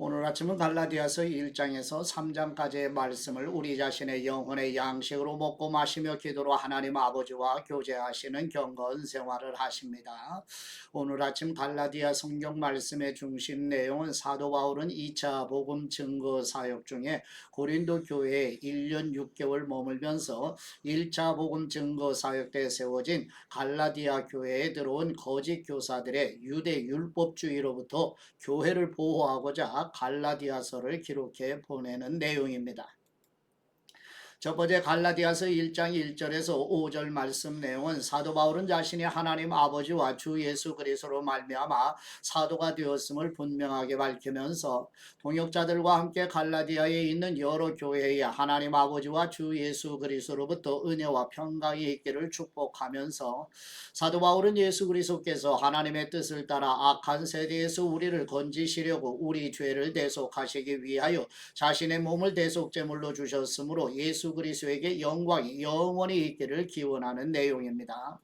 오늘 아침은 갈라디아서 1장에서 3장까지의 말씀을 우리 자신의 영혼의 양식으로 먹고 마시며 기도로 하나님 아버지와 교제하시는 경건 생활을 하십니다. 오늘 아침 갈라디아 성경 말씀의 중심 내용은 사도 바울은 2차 복음 증거 사역 중에 고린도 교회에 1년 6개월 머물면서 1차 복음 증거 사역 때 세워진 갈라디아 교회에 들어온 거짓 교사들의 유대 율법주의로부터 교회를 보호하고자 갈라디아서를 기록해 보내는 내용입니다. 첫 번째 갈라디아서 1장 1절에서 5절 말씀 내용은 사도 바울은 자신이 하나님 아버지와 주 예수 그리스도로 말미암아 사도가 되었음을 분명하게 밝히면서 동역자들과 함께 갈라디아에 있는 여러 교회에 하나님 아버지와 주 예수 그리스도로부터 은혜와 평강이 있기를 축복하면서 사도 바울은 예수 그리스도께서 하나님의 뜻을 따라 악한 세대에서 우리를 건지시려고 우리 죄를 대속하시기 위하여 자신의 몸을 대속제물로 주셨으므로 예수 그리스도에게 영광이 영원히 있기를 기원하는 내용입니다.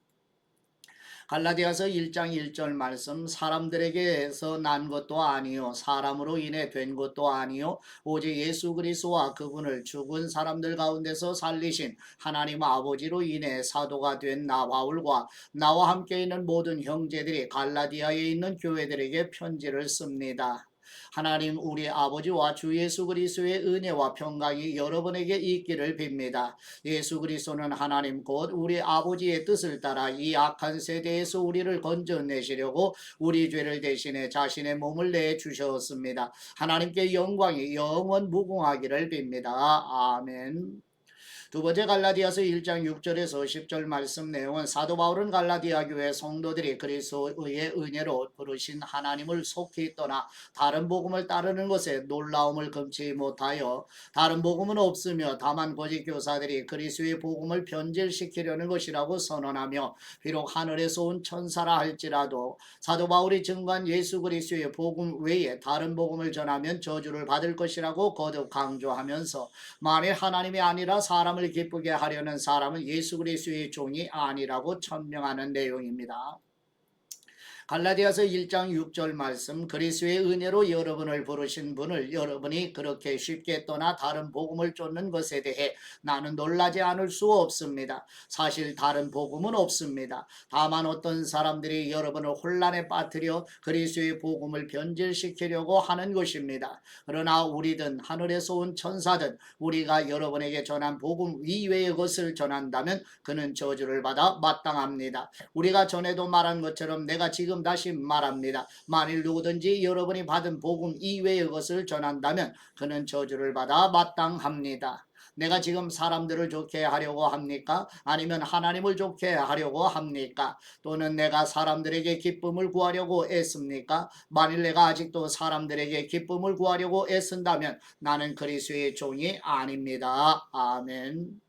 갈라디아서 1장 1절 말씀 사람들에게서 난 것도 아니요 사람으로 인해 된 것도 아니요 오직 예수 그리스도와 그분을 죽은 사람들 가운데서 살리신 하나님 아버지로 인해 사도가 된 나 바울과 나와 함께 있는 모든 형제들이 갈라디아에 있는 교회들에게 편지를 씁니다. 하나님 우리 아버지와 주 예수 그리스도의 은혜와 평강이 여러분에게 있기를 빕니다. 예수 그리스도는 하나님 곧 우리 아버지의 뜻을 따라 이 악한 세대에서 우리를 건져내시려고 우리 죄를 대신해 자신의 몸을 내주셨습니다. 하나님께 영광이 영원 무궁하기를 빕니다. 아멘. 두 번째 갈라디아서 1장 6절에서 10절 말씀 내용은 사도 바울은 갈라디아 교회 성도들이 그리스도의 은혜로 부르신 하나님을 속히 떠나 다른 복음을 따르는 것에 놀라움을 금치 못하여 다른 복음은 없으며 다만 거짓 교사들이 그리스도의 복음을 변질시키려는 것이라고 선언하며 비록 하늘에서 온 천사라 할지라도 사도 바울이 증거한 예수 그리스도의 복음 외에 다른 복음을 전하면 저주를 받을 것이라고 거듭 강조하면서 만일 하나님이 아니라 사람을 기쁘게 하려는 사람은 예수 그리스도의 종이 아니라고 천명하는 내용입니다. 갈라디아서 1장 6절 말씀 그리스도의 은혜로 여러분을 부르신 분을 여러분이 그렇게 쉽게 떠나 다른 복음을 쫓는 것에 대해 나는 놀라지 않을 수 없습니다. 사실 다른 복음은 없습니다. 다만 어떤 사람들이 여러분을 혼란에 빠뜨려 그리스도의 복음을 변질시키려고 하는 것입니다. 그러나 우리든 하늘에서 온 천사든 우리가 여러분에게 전한 복음 이외의 것을 전한다면 그는 저주를 받아 마땅합니다. 우리가 전에도 말한 것처럼 내가 지금 다시 말합니다. 만일 누구든지 여러분이 받은 복음 이외의 것을 전한다면 그는 저주를 받아 마땅합니다. 내가 지금 사람들을 좋게 하려고 합니까? 아니면 하나님을 좋게 하려고 합니까? 또는 내가 사람들에게 기쁨을 구하려고 애씁니까? 만일 내가 아직도 사람들에게 기쁨을 구하려고 애쓴다면 나는 그리스도의 종이 아닙니다. 아멘.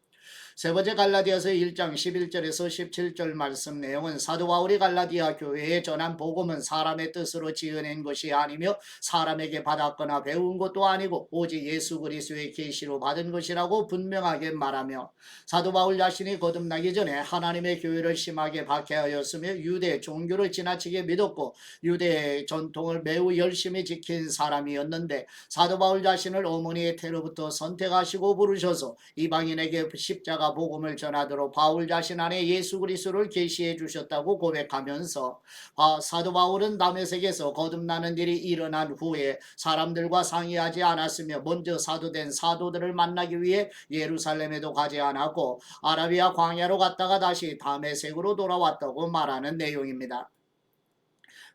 세 번째 갈라디아서 1장 11절에서 17절 말씀 내용은 사도 바울이 갈라디아 교회에 전한 복음은 사람의 뜻으로 지어낸 것이 아니며 사람에게 받았거나 배운 것도 아니고 오직 예수 그리스도의 계시로 받은 것이라고 분명하게 말하며 사도 바울 자신이 거듭나기 전에 하나님의 교회를 심하게 박해하였으며 유대 종교를 지나치게 믿었고 유대의 전통을 매우 열심히 지킨 사람이었는데 사도 바울 자신을 어머니의 태로부터 선택하시고 부르셔서 이방인에게 십자가 복음을 전하도록 바울 자신 안에 예수 그리스도를 계시해 주셨다고 고백하면서 사도 바울은 다메섹에서 거듭나는 일이 일어난 후에 사람들과 상의하지 않았으며 먼저 사도된 사도들을 만나기 위해 예루살렘에도 가지 않았고 아라비아 광야로 갔다가 다시 다메섹으로 돌아왔다고 말하는 내용입니다.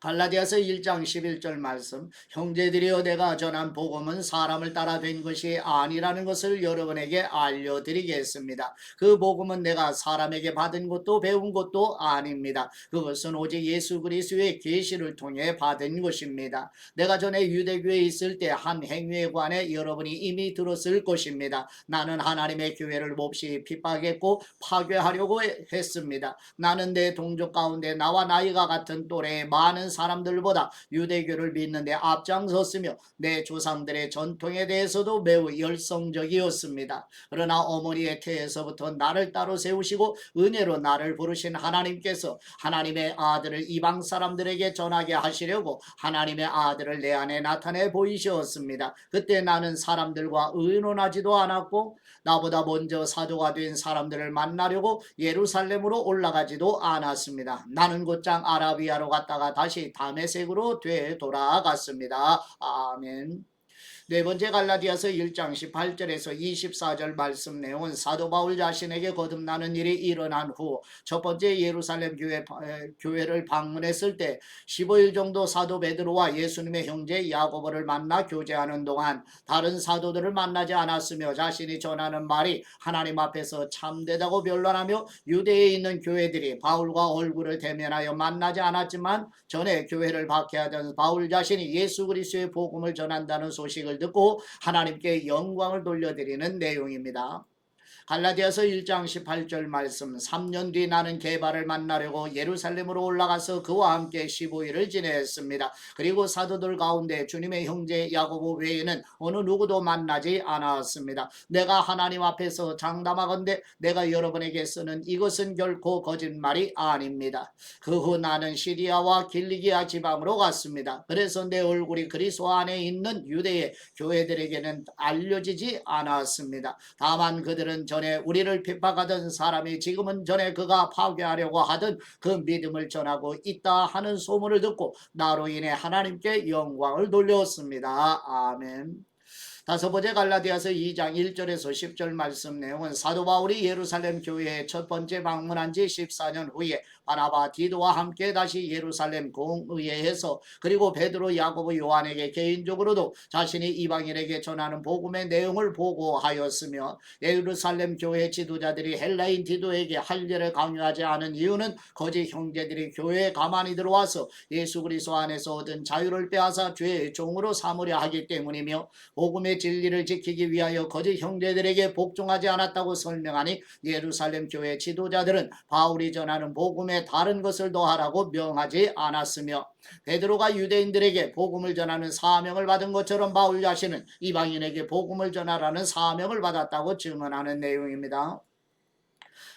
갈라디아서 1장 11절 말씀 형제들이여 내가 전한 복음은 사람을 따라 된 것이 아니라는 것을 여러분에게 알려드리겠습니다. 그 복음은 내가 사람에게 받은 것도 배운 것도 아닙니다. 그것은 오직 예수 그리스도의 계시를 통해 받은 것입니다. 내가 전에 유대교에 있을 때 한 행위에 관해 여러분이 이미 들었을 것입니다. 나는 하나님의 교회를 몹시 핍박했고 파괴하려고 했습니다. 나는 내 동족 가운데 나와 나이가 같은 또래의 많은 사람들보다 유대교를 믿는 데 앞장섰으며 내 조상들의 전통에 대해서도 매우 열성적이었습니다. 그러나 어머니의 태에서부터 나를 따로 세우시고 은혜로 나를 부르신 하나님께서 하나님의 아들을 이방 사람들에게 전하게 하시려고 하나님의 아들을 내 안에 나타내 보이셨습니다. 그때 나는 사람들과 의논하지도 않았고 나보다 먼저 사도가 된 사람들을 만나려고 예루살렘으로 올라가지도 않았습니다. 나는 곧장 아라비아로 갔다가 다시 다메섹으로 되돌아갔습니다. 아멘. 네 번째 갈라디아서 1장 18절에서 24절 말씀 내용은 사도 바울 자신에게 거듭나는 일이 일어난 후 첫 번째 예루살렘 교회를 방문했을 때 15일 정도 사도 베드로와 예수님의 형제 야고보를 만나 교제하는 동안 다른 사도들을 만나지 않았으며 자신이 전하는 말이 하나님 앞에서 참되다고 변론하며 유대에 있는 교회들이 바울과 얼굴을 대면하여 만나지 않았지만 전에 교회를 박해하던 바울 자신이 예수 그리스도의 복음을 전한다는 소식을 듣고 하나님께 영광을 돌려드리는 내용입니다. 갈라디아서 1장 18절 말씀 3년 뒤 나는 게바를 만나려고 예루살렘으로 올라가서 그와 함께 15일을 지냈습니다. 그리고 사도들 가운데 주님의 형제 야고보 외에는 어느 누구도 만나지 않았습니다. 내가 하나님 앞에서 장담하건대 내가 여러분에게 쓰는 이것은 결코 거짓말이 아닙니다. 그 후 나는 시리아와 길리기아 지방으로 갔습니다. 그래서 내 얼굴이 그리스도 안에 있는 유대의 교회들에게는 알려지지 않았습니다. 다만 그들은 전에 우리를 핍박하던 사람이 지금은 전에 그가 파괴하려고 하던 그 믿음을 전하고 있다 하는 소문을 듣고 나로 인해 하나님께 영광을 돌렸습니다. 아멘. 다섯 번째 갈라디아서 2장 1절에서 10절 말씀 내용은 사도 바울이 예루살렘 교회에 첫 번째 방문한 지 14년 후에 바나바 디도와 함께 다시 예루살렘 공의회에서 그리고 베드로 야고보 요한에게 개인적으로도 자신이 이방인에게 전하는 복음의 내용을 보고하였으며 예루살렘 교회 지도자들이 헬라인 디도에게 할례를 강요하지 않은 이유는 거짓 형제들이 교회에 가만히 들어와서 예수 그리스도 안에서 얻은 자유를 빼앗아 죄의 종으로 삼으려 하기 때문이며 복음의 진리를 지키기 위하여 거짓 형제들에게 복종하지 않았다고 설명하니 예루살렘 교회 지도자들은 바울이 전하는 복음에 다른 것을 더하라고 명하지 않았으며 베드로가 유대인들에게 복음을 전하는 사명을 받은 것처럼 바울 자신은 이방인에게 복음을 전하라는 사명을 받았다고 증언하는 내용입니다.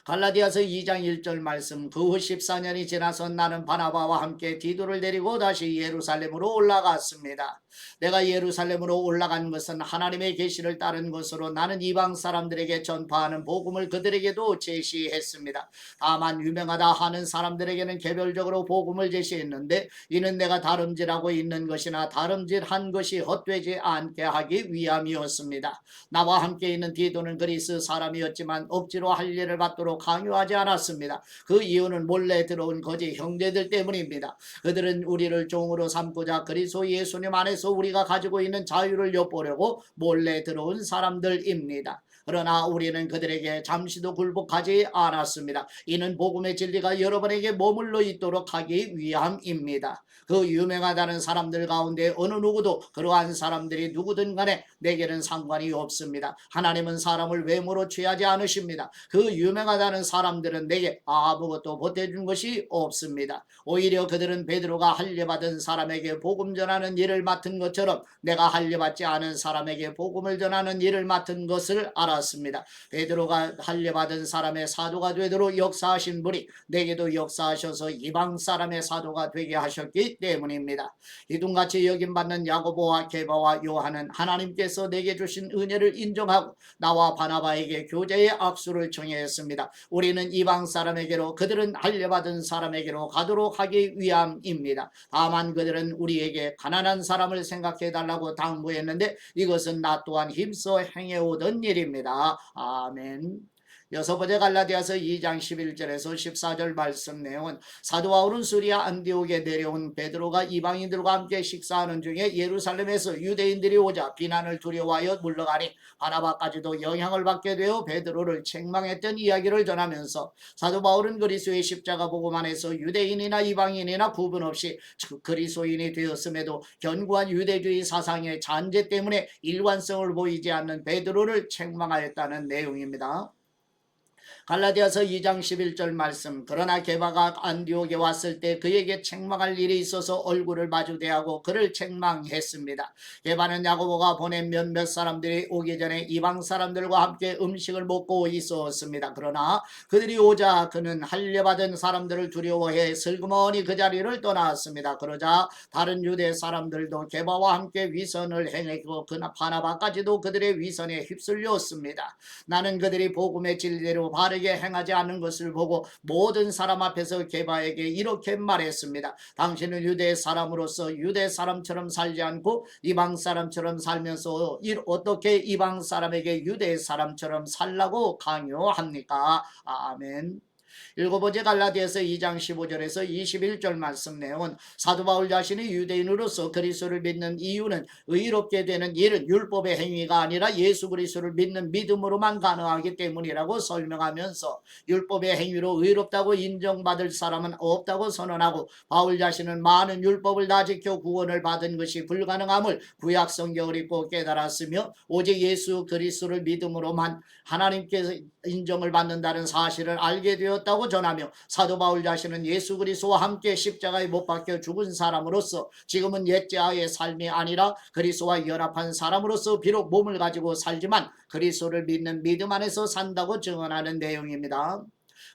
갈라디아서 2장 1절 말씀 그 후 14년이 지나서 나는 바나바와 함께 디도를 데리고 다시 예루살렘으로 올라갔습니다. 내가 예루살렘으로 올라간 것은 하나님의 계시를 따른 것으로 나는 이방 사람들에게 전파하는 복음을 그들에게도 제시했습니다. 다만 유명하다 하는 사람들에게는 개별적으로 복음을 제시했는데 이는 내가 다름질하고 있는 것이나 다름질한 것이 헛되지 않게 하기 위함이었습니다. 나와 함께 있는 디도는 그리스 사람이었지만 억지로 할례를 받도록 강요하지 않았습니다. 그 이유는 몰래 들어온 거짓 형제들 때문입니다. 그들은 우리를 종으로 삼고자 그리스도 예수님 안에서 우리가 가지고 있는 자유를 엿보려고 몰래 들어온 사람들입니다. 그러나 우리는 그들에게 잠시도 굴복하지 않았습니다. 이는 복음의 진리가 여러분에게 머물러 있도록 하기 위함입니다. 그 유명하다는 사람들 가운데 어느 누구도 그러한 사람들이 누구든 간에 내게는 상관이 없습니다. 하나님은 사람을 외모로 취하지 않으십니다. 그 유명하다는 사람들은 내게 아무것도 보태준 것이 없습니다. 오히려 그들은 베드로가 할례받은 사람에게 복음 전하는 일을 맡은 것처럼 내가 할례받지 않은 사람에게 복음을 전하는 일을 맡은 것을 알았습니다. 베드로가 할례받은 사람의 사도가 되도록 역사하신 분이 내게도 역사하셔서 이방 사람의 사도가 되게 하셨기 때문입니다. 이등같이 여김받는 야고보와 게바와 요한은 하나님께서 내게 주신 은혜를 인정하고 나와 바나바에게 교제의 악수를 청했습니다. 우리는 이방 사람에게로 그들은 할례받은 사람에게로 가도록 하기 위함입니다. 다만 그들은 우리에게 가난한 사람을 생각해 달라고 당부했는데 이것은 나 또한 힘써 행해오던 일입니다. 아멘. 여섯 번째 갈라디아서 2장 11절에서 14절 말씀 내용은 사도 바울은 수리아 안디옥에 내려온 베드로가 이방인들과 함께 식사하는 중에 예루살렘에서 유대인들이 오자 비난을 두려워하여 물러가니 바나바까지도 영향을 받게 되어 베드로를 책망했던 이야기를 전하면서 사도 바울은 그리스도의 십자가 복음 안에서 유대인이나 이방인이나 구분 없이 그리스도인이 되었음에도 견고한 유대주의 사상의 잔재 때문에 일관성을 보이지 않는 베드로를 책망하였다는 내용입니다. 갈라디아서 2장 11절 말씀. 그러나 게바가 안디옥에 왔을 때 그에게 책망할 일이 있어서 얼굴을 마주대하고 그를 책망했습니다. 게바는 야고보가 보낸 몇몇 사람들이 오기 전에 이방 사람들과 함께 음식을 먹고 있었습니다. 그러나 그들이 오자 그는 할례받은 사람들을 두려워해 슬그머니 그 자리를 떠났습니다. 그러자 다른 유대 사람들도 게바와 함께 위선을 행했고 바나바까지도 그들의 위선에 휩쓸렸습니다. 나는 그들이 복음의 진리대로 바르게 행하지 않는 것을 보고 모든 사람 앞에서 게바에게 이렇게 말했습니다. 당신은 유대 사람으로서 유대 사람처럼 살지 않고 이방 사람처럼 살면서 어떻게 이방 사람에게 유대 사람처럼 살라고 강요합니까? 아멘. 일곱 번째 갈라디아서 2장 15절에서 21절 말씀 내용은 사도 바울 자신이 유대인으로서 그리스도를 믿는 이유는 의롭게 되는 일은 율법의 행위가 아니라 예수 그리스도를 믿는 믿음으로만 가능하기 때문이라고 설명하면서 율법의 행위로 의롭다고 인정받을 사람은 없다고 선언하고 바울 자신은 많은 율법을 다 지켜 구원을 받은 것이 불가능함을 구약 성경을 읽고 깨달았으며 오직 예수 그리스도를 믿음으로만 하나님께서 인정을 받는다는 사실을 알게 되었다고 전하며 사도 바울 자신은 예수 그리스도와 함께 십자가에 못 박혀 죽은 사람으로서 지금은 옛자의 삶이 아니라 그리스도와 연합한 사람으로서 비록 몸을 가지고 살지만 그리스도를 믿는 믿음 안에서 산다고 증언하는 내용입니다.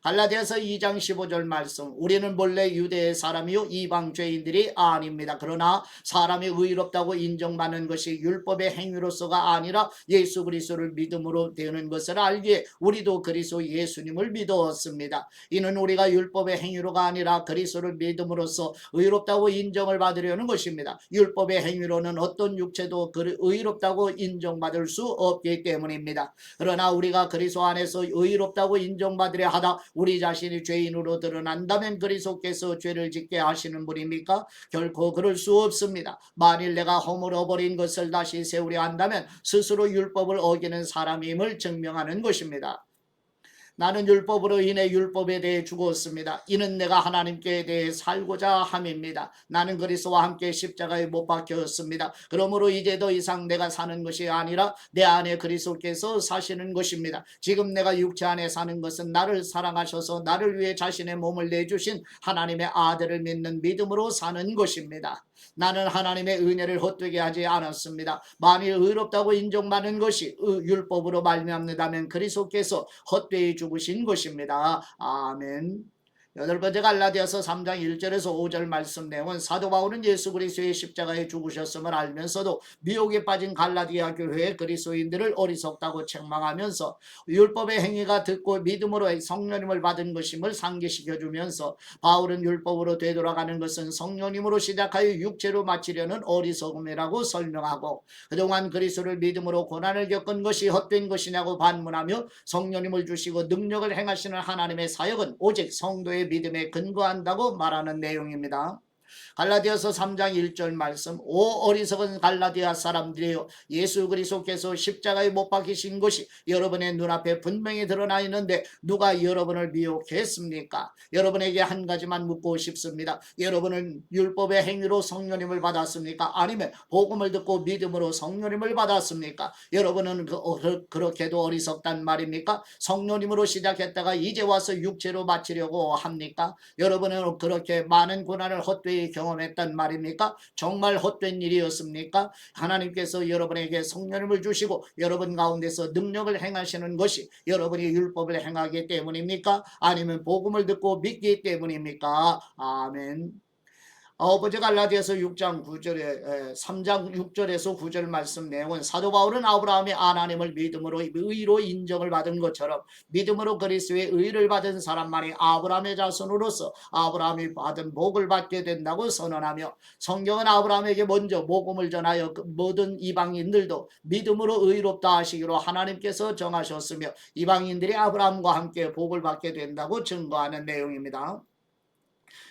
갈라디아서 2장 15절 말씀. 우리는 본래 유대의 사람이요 이방 죄인들이 아닙니다. 그러나 사람이 의롭다고 인정받는 것이 율법의 행위로서가 아니라 예수 그리스도를 믿음으로 되는 것을 알기에 우리도 그리스도 예수님을 믿었습니다. 이는 우리가 율법의 행위로가 아니라 그리스도를 믿음으로써 의롭다고 인정을 받으려는 것입니다. 율법의 행위로는 어떤 육체도 의롭다고 인정받을 수 없기 때문입니다. 그러나 우리가 그리스도 안에서 의롭다고 인정받으려 하다 우리 자신이 죄인으로 드러난다면 그리스도께서 죄를 짓게 하시는 분입니까? 결코 그럴 수 없습니다. 만일 내가 허물어버린 것을 다시 세우려 한다면 스스로 율법을 어기는 사람임을 증명하는 것입니다. 나는 율법으로 인해 율법에 대해 죽었습니다. 이는 내가 하나님께 대해 살고자 함입니다. 나는 그리스도와 함께 십자가에 못 박혔습니다. 그러므로 이제 더 이상 내가 사는 것이 아니라 내 안에 그리스도께서 사시는 것입니다. 지금 내가 육체 안에 사는 것은 나를 사랑하셔서 나를 위해 자신의 몸을 내주신 하나님의 아들을 믿는 믿음으로 사는 것입니다. 나는 하나님의 은혜를 헛되게 하지 않았습니다. 만일 의롭다고 인정받는 것이 율법으로 말미암는다면 그리스도께서 헛되이 죽으신 것입니다. 아멘. 여덟 번째 갈라디아서 3장 1절에서 5절 말씀 내용은 사도 바울은 예수 그리스도의 십자가에 죽으셨음을 알면서도 미혹에 빠진 갈라디아 교회의 그리스도인들을 어리석다고 책망하면서 율법의 행위가 듣고 믿음으로 성령님을 받은 것임을 상기시켜주면서 바울은 율법으로 되돌아가는 것은 성령님으로 시작하여 육체로 마치려는 어리석음이라고 설명하고 그동안 그리스도를 믿음으로 고난을 겪은 것이 헛된 것이냐고 반문하며 성령님을 주시고 능력을 행하시는 하나님의 사역은 오직 성도의 믿음에 근거한다고 말하는 내용입니다. 갈라디아서 3장 1절 말씀. 오 어리석은 갈라디아 사람들이여 예수 그리스도께서 십자가에 못 박히신 것이 여러분의 눈앞에 분명히 드러나 있는데 누가 여러분을 미혹했습니까? 여러분에게 한 가지만 묻고 싶습니다. 여러분은 율법의 행위로 성령님을 받았습니까? 아니면 복음을 듣고 믿음으로 성령님을 받았습니까? 여러분은 그렇게도 어리석단 말입니까? 성령님으로 시작했다가 이제 와서 육체로 마치려고 합니까? 여러분은 그렇게 많은 고난을 헛되이 경험했단 말입니까? 정말 헛된 일이었습니까? 하나님께서 여러분에게 성령님을 주시고 여러분 가운데서 능력을 행하시는 것이 여러분이 율법을 행하기 때문입니까? 아니면 복음을 듣고 믿기 때문입니까? 아멘. 아홉번째 갈라디아서 6장 9절에 3장 6절에서 9절 말씀 내용은 사도 바울은 아브라함이 하나님을 믿음으로 의로 인정을 받은 것처럼 믿음으로 그리스도의 의를 받은 사람만이 아브라함의 자손으로서 아브라함이 받은 복을 받게 된다고 선언하며 성경은 아브라함에게 먼저 복음을 전하여 모든 이방인들도 믿음으로 의롭다 하시기로 하나님께서 정하셨으며 이방인들이 아브라함과 함께 복을 받게 된다고 증거하는 내용입니다.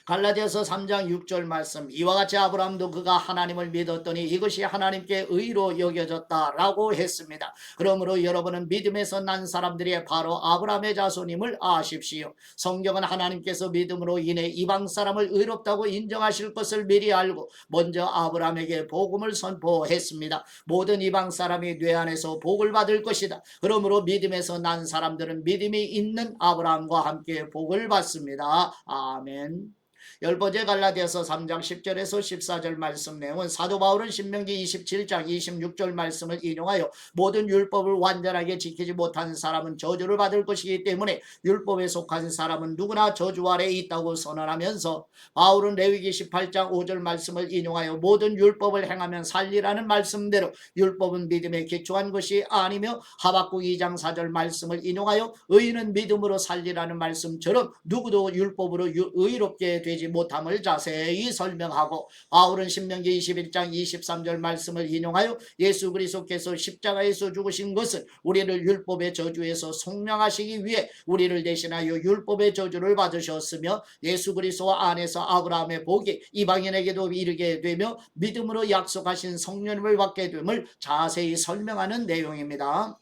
갈라디아서 3장 6절 말씀, 이와 같이 아브라함도 그가 하나님을 믿었더니 이것이 하나님께 의로 여겨졌다라고 했습니다. 그러므로 여러분은 믿음에서 난 사람들이 바로 아브라함의 자손임을 아십시오. 성경은 하나님께서 믿음으로 인해 이방 사람을 의롭다고 인정하실 것을 미리 알고 먼저 아브라함에게 복음을 선포했습니다. 모든 이방 사람이 뇌 안에서 복을 받을 것이다. 그러므로 믿음에서 난 사람들은 믿음이 있는 아브라함과 함께 복을 받습니다. 아멘. 열 번째 갈라디아서 3장 10절에서 14절 말씀 내용은 사도 바울은 신명기 27장 26절 말씀을 인용하여 모든 율법을 완전하게 지키지 못한 사람은 저주를 받을 것이기 때문에 율법에 속한 사람은 누구나 저주 아래에 있다고 선언하면서 바울은 레위기 18장 5절 말씀을 인용하여 모든 율법을 행하면 살리라는 말씀대로 율법은 믿음에 기초한 것이 아니며 하박국 2장 4절 말씀을 인용하여 의인은 믿음으로 살리라는 말씀처럼 누구도 율법으로 의롭게 되지 못함을 자세히 설명하고 바울은 신명기 21장 23절 말씀을 인용하여 예수 그리스도께서 십자가에서 죽으신 것은 우리를 율법의 저주에서 속량하시기 위해 우리를 대신하여 율법의 저주를 받으셨으며 예수 그리스도 안에서 아브라함의 복이 이방인에게도 이르게 되며 믿음으로 약속하신 성령님을 받게 됨을 자세히 설명하는 내용입니다.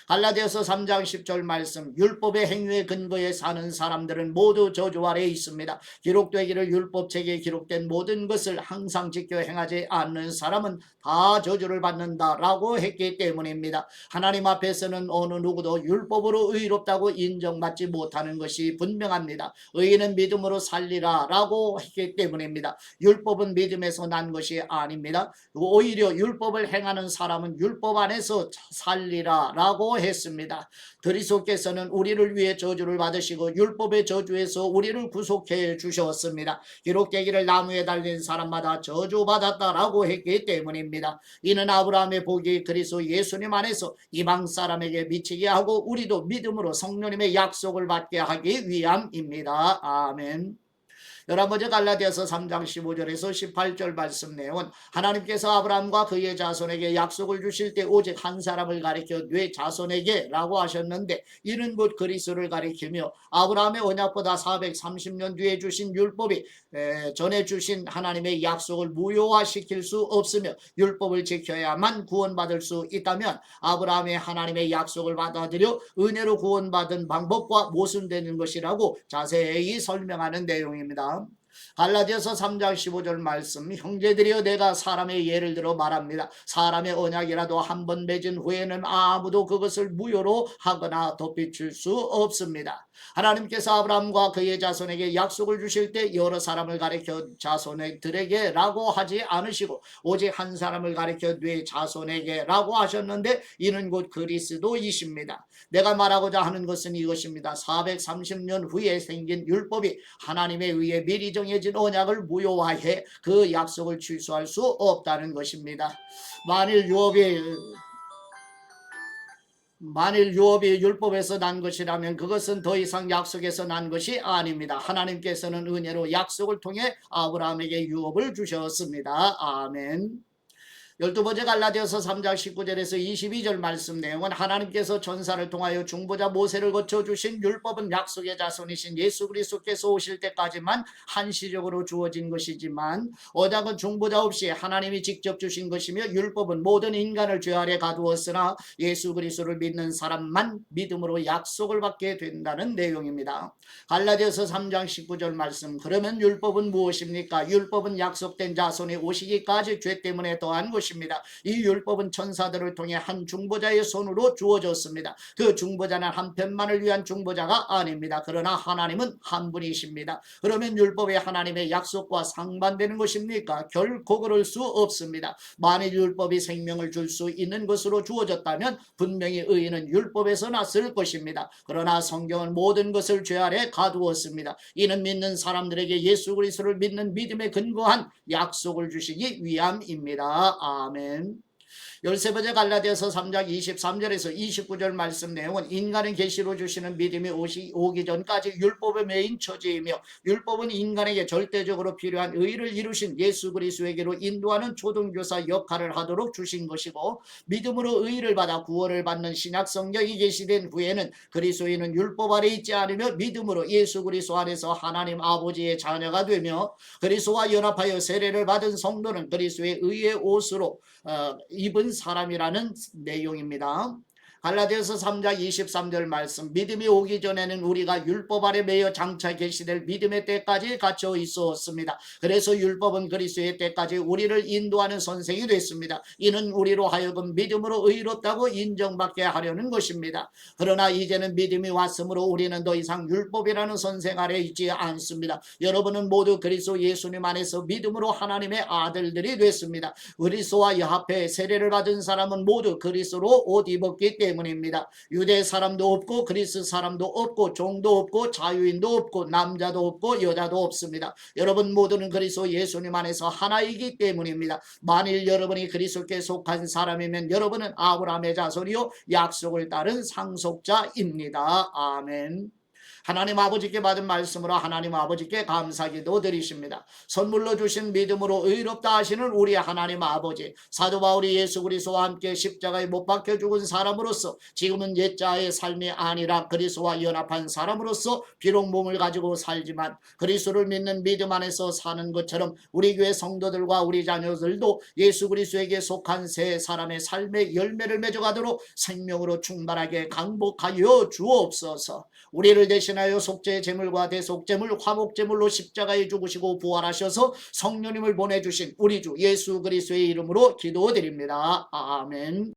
갈라디아서 3장 10절 말씀, 율법의 행위의 근거에 사는 사람들은 모두 저주 아래에 있습니다. 기록되기를 율법책에 기록된 모든 것을 항상 지켜 행하지 않는 사람은 다 저주를 받는다라고 했기 때문입니다. 하나님 앞에서는 어느 누구도 율법으로 의롭다고 인정받지 못하는 것이 분명합니다. 의인은 믿음으로 살리라 라고 했기 때문입니다. 율법은 믿음에서 난 것이 아닙니다. 오히려 율법을 행하는 사람은 율법 안에서 살리라 라고 했습니다. 그리스도께서는 우리를 위해 저주를 받으시고 율법의 저주에서 우리를 구속해 주셨습니다. 기록되기를 나무에 달린 사람마다 저주받았다라고 했기 때문입니다. 이는 아브라함의 복이 그리스도 예수님 안에서 이방 사람에게 미치게 하고 우리도 믿음으로 성령님의 약속을 받게 하기 위함입니다. 아멘. 11번째 갈라디아서 3장 15절에서 18절 말씀 내용은 하나님께서 아브라함과 그의 자손에게 약속을 주실 때 오직 한 사람을 가리켜 네 자손에게 라고 하셨는데 이는 곧 그리스도를 가리키며 아브라함의 언약보다 430년 뒤에 주신 율법이 전에 주신 하나님의 약속을 무효화시킬 수 없으며 율법을 지켜야만 구원받을 수 있다면 아브라함의 하나님의 약속을 받아들여 은혜로 구원받은 방법과 모순되는 것이라고 자세히 설명하는 내용입니다. 갈라디아서 3장 15절 말씀, 형제들이여 내가 사람의 예를 들어 말합니다. 사람의 언약이라도 한 번 맺은 후에는 아무도 그것을 무효로 하거나 덮이칠 수 없습니다. 하나님께서 아브라함과 그의 자손에게 약속을 주실 때 여러 사람을 가리켜 자손들에게 라고 하지 않으시고 오직 한 사람을 가리켜 네 자손에게 라고 하셨는데 이는 곧 그리스도이십니다. 내가 말하고자 하는 것은 이것입니다. 430년 후에 생긴 율법이 하나님에 의해 미리 정해진 언약을 무효화해 그 약속을 취소할 수 없다는 것입니다. 만일 유업이 율법에서 난 것이라면 그것은 더 이상 약속에서 난 것이 아닙니다. 하나님께서는 은혜로 약속을 통해 아브라함에게 유업을 주셨습니다. 아멘. 12번째 갈라디아서 3장 19절에서 22절 말씀 내용은 하나님께서 전사를 통하여 중보자 모세를 거쳐 주신 율법은 약속의 자손이신 예수 그리스도께서 오실 때까지만 한시적으로 주어진 것이지만 언약은 중보자 없이 하나님이 직접 주신 것이며 율법은 모든 인간을 죄 아래 가두었으나 예수 그리스도를 믿는 사람만 믿음으로 약속을 받게 된다는 내용입니다. 갈라디아서 3장 19절 말씀, 그러면 율법은 무엇입니까? 율법은 약속된 자손이 오시기까지 죄 때문에 더한 것입니다. 이 율법은 천사들을 통해 한 중보자의 손으로 주어졌습니다. 그 중보자는 한 편만을 위한 중보자가 아닙니다. 그러나 하나님은 한 분이십니다. 그러면 율법이 하나님의 약속과 상반되는 것입니까? 결코 그럴 수 없습니다. 만일 율법이 생명을 줄 수 있는 것으로 주어졌다면 분명히 의인은 율법에서 났을 것입니다. 그러나 성경은 모든 것을 죄 아래 가두었습니다. 이는 믿는 사람들에게 예수 그리스도를 믿는 믿음에 근거한 약속을 주시기 위함입니다. 아멘. 13번째 갈라디아서 3장 23절에서 29절 말씀 내용은 인간의 계시로 주시는 믿음이 오기 전까지 율법의 메인 처지이며 율법은 인간에게 절대적으로 필요한 의를 이루신 예수 그리스도에게로 인도하는 초등교사 역할을 하도록 주신 것이고 믿음으로 의를 받아 구원을 받는 신약 성경이 계시된 후에는 그리스도인은 율법 아래 있지 않으며 믿음으로 예수 그리스도 안에서 하나님 아버지의 자녀가 되며 그리스도와 연합하여 세례를 받은 성도는 그리스도의 의의 옷으로 입은 사람이라는 내용입니다. 갈라디아서 3장 23절 말씀 믿음이 오기 전에는 우리가 율법 아래 매여 장차 계시될 믿음의 때까지 갇혀 있었습니다. 그래서 율법은 그리스도의 때까지 우리를 인도하는 선생이 됐습니다. 이는 우리로 하여금 믿음으로 의롭다고 인정받게 하려는 것입니다. 그러나 이제는 믿음이 왔으므로 우리는 더 이상 율법이라는 선생 아래 있지 않습니다. 여러분은 모두 그리스도 예수님 안에서 믿음으로 하나님의 아들들이 됐습니다. 그리스도와 합해 세례를 받은 사람은 모두 그리스도로 옷 입었기 때문입니다. 유대 사람도 없고 그리스 사람도 없고 종도 없고 자유인도 없고 남자도 없고 여자도 없습니다. 여러분 모두는 그리스도 예수님 안에서 하나이기 때문입니다. 만일 여러분이 그리스도께 속한 사람이면 여러분은 아브라함의 자손이요 약속을 따른 상속자입니다. 아멘. 하나님 아버지께 받은 말씀으로 하나님 아버지께 감사기도 드리십니다. 선물로 주신 믿음으로 의롭다 하시는 우리 하나님 아버지, 사도 바울이 예수 그리스도와 함께 십자가에 못 박혀 죽은 사람으로서 지금은 옛자의 삶이 아니라 그리스도와 연합한 사람으로서 비록 몸을 가지고 살지만 그리스도를 믿는 믿음 안에서 사는 것처럼 우리 교회 성도들과 우리 자녀들도 예수 그리스도에게 속한 새 사람의 삶의 열매를 맺어가도록 생명으로 충만하게 강복하여 주옵소서. 우리를 대신하여 속죄 제물과 대속제물 화목제물로 십자가에 죽으시고 부활하셔서 성령님을 보내주신 우리 주 예수 그리스도의 이름으로 기도드립니다. 아멘.